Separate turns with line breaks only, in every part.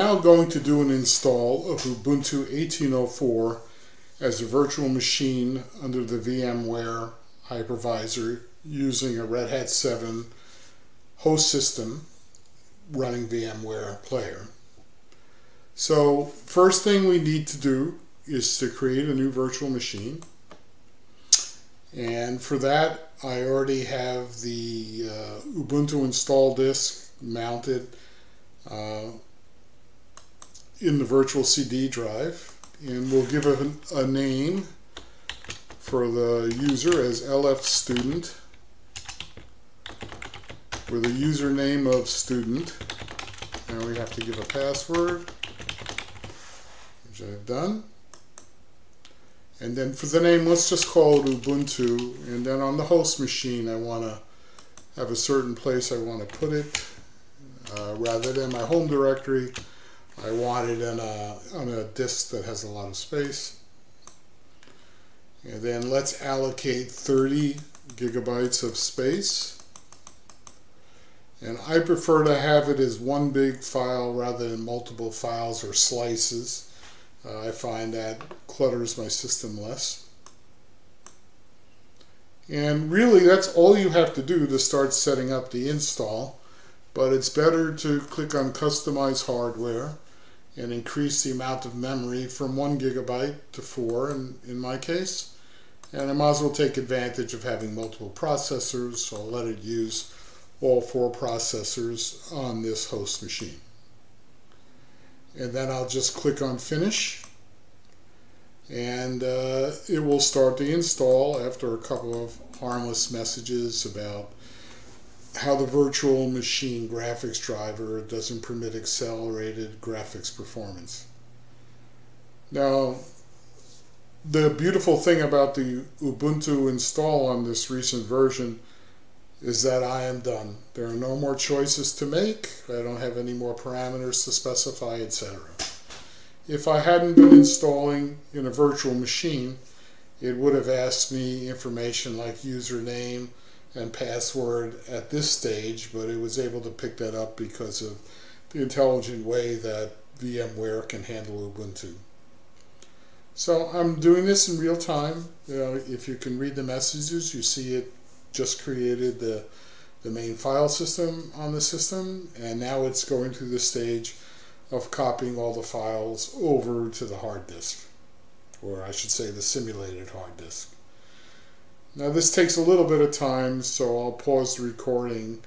Now going to do an install of Ubuntu 18.04 as a virtual machine under the VMware hypervisor using a Red Hat 7 host system running VMware Player. So first thing we need to do is to create a new virtual machine, and for that I already have the Ubuntu install disk mounted in the virtual CD drive, and we'll give it a name for the user as LF student with a username of student. Now we have to give a password, which I've done. And then for the name, let's just call it Ubuntu. And then on the host machine, I want to have a certain place I want to put it. Rather than my home directory, I want it on a disk that has a lot of space. And then let's allocate 30 gigabytes of space. And I prefer to have it as one big file rather than multiple files or slices. I find that clutters my system less. And really that's all you have to do to start setting up the install, but it's better to click on Customize Hardware and increase the amount of memory from 1 gigabyte to 4 in my case. And I might as well take advantage of having multiple processors, so I'll let it use all 4 processors on this host machine. And then I'll just click on Finish, and it will start the install after a couple of harmless messages about how the virtual machine graphics driver doesn't permit accelerated graphics performance. Now, the beautiful thing about the Ubuntu install on this recent version is that I am done. There are no more choices to make. I don't have any more parameters to specify, etc. If I hadn't been installing in a virtual machine, it would have asked me information like username and password at this stage, but it was able to pick that up because of the intelligent way that VMware can handle Ubuntu. So I'm doing this in real time. If you can read the messages, you see it just created the main file system on the system, and now it's going through the stage of copying all the files over to the hard disk, or I should say the simulated hard disk. Now this takes a little bit of time, so I'll pause the recording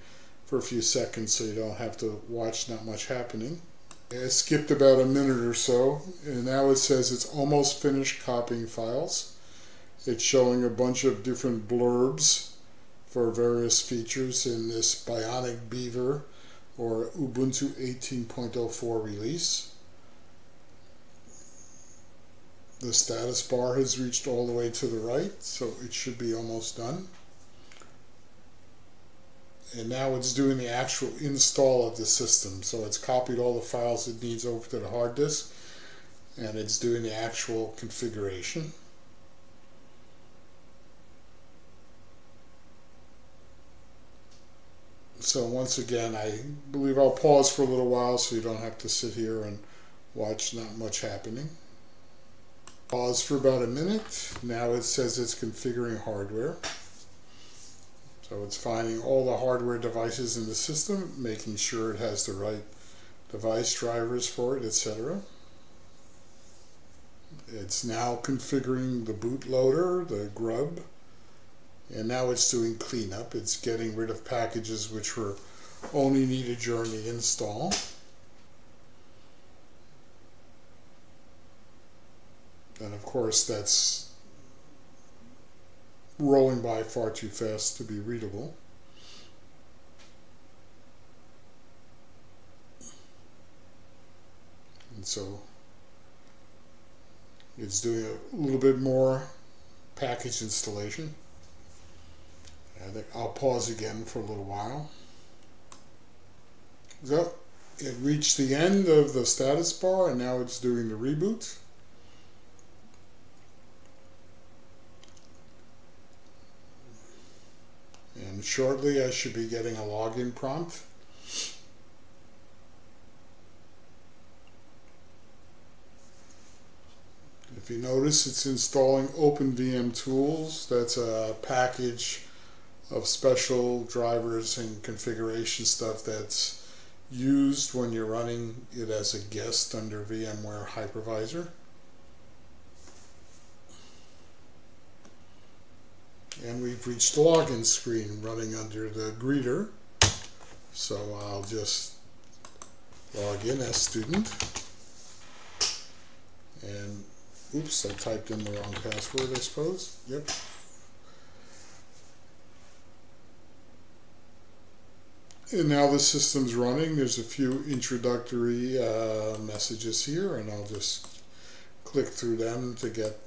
for a few seconds so you don't have to watch not much happening. I skipped about a minute or so, and now it says it's almost finished copying files. It's showing a bunch of different blurbs for various features in this Bionic Beaver or Ubuntu 18.04 release. The status bar has reached all the way to the right, so it should be almost done. And now it's doing the actual install of the system. So it's copied all the files it needs over to the hard disk, and it's doing the actual configuration. So once again, I believe I'll pause for a little while so you don't have to sit here and watch not much happening. Pause for about a minute. Now it says it's configuring hardware. So it's finding all the hardware devices in the system, making sure it has the right device drivers for it, etc. It's now configuring the bootloader, the grub, and now it's doing cleanup. It's getting rid of packages which were only needed during the install. And of course that's rolling by far too fast to be readable. And so it's doing a little bit more package installation. I think I'll pause again for a little while. So it reached the end of the status bar, and now it's doing the reboot. And shortly I should be getting a login prompt. If you notice, it's installing OpenVM Tools. That's a package of special drivers and configuration stuff that's used when you're running it as a guest under VMware Hypervisor. And we've reached the login screen running under the greeter. So I'll just log in as student. And oops, I typed in the wrong password, I suppose. Yep. And now the system's running. There's a few introductory messages here, and I'll just click through them to get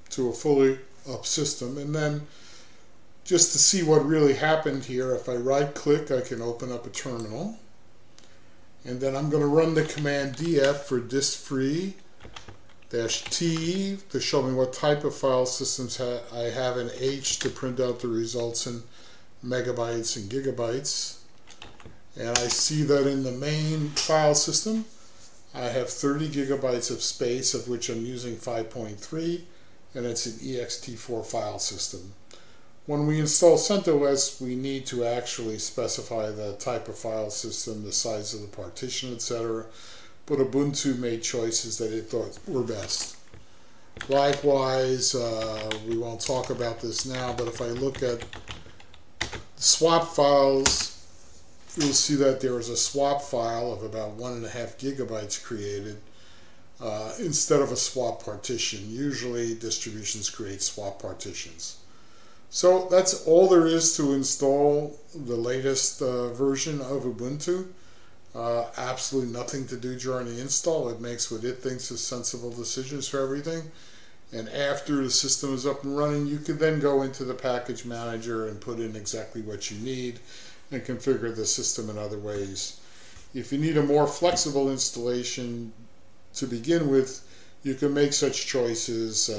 to a fully up system. And then just to see what really happened here, if I right click, I can open up a terminal. And then I'm going to run the command df for disk-free -t to show me what type of file systems I have, and h to print out the results in megabytes and gigabytes. And I see that in the main file system I have 30 gigabytes of space, of which I'm using 5.3, and it's an ext4 file system. When we install CentOS, we need to actually specify the type of file system, the size of the partition, etc. But Ubuntu made choices that it thought were best. Likewise, we won't talk about this now, but if I look at swap files, you'll see that there is a swap file of about 1.5 gigabytes created instead of a swap partition. Usually distributions create swap partitions. So that's all there is to install the latest version of Ubuntu. Absolutely nothing to do during the install. It makes what it thinks is sensible decisions for everything. And after the system is up and running, you can then go into the package manager and put in exactly what you need and configure the system in other ways. If you need a more flexible installation to begin with, you can make such choices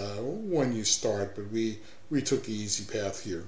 when you start, but we took the easy path here.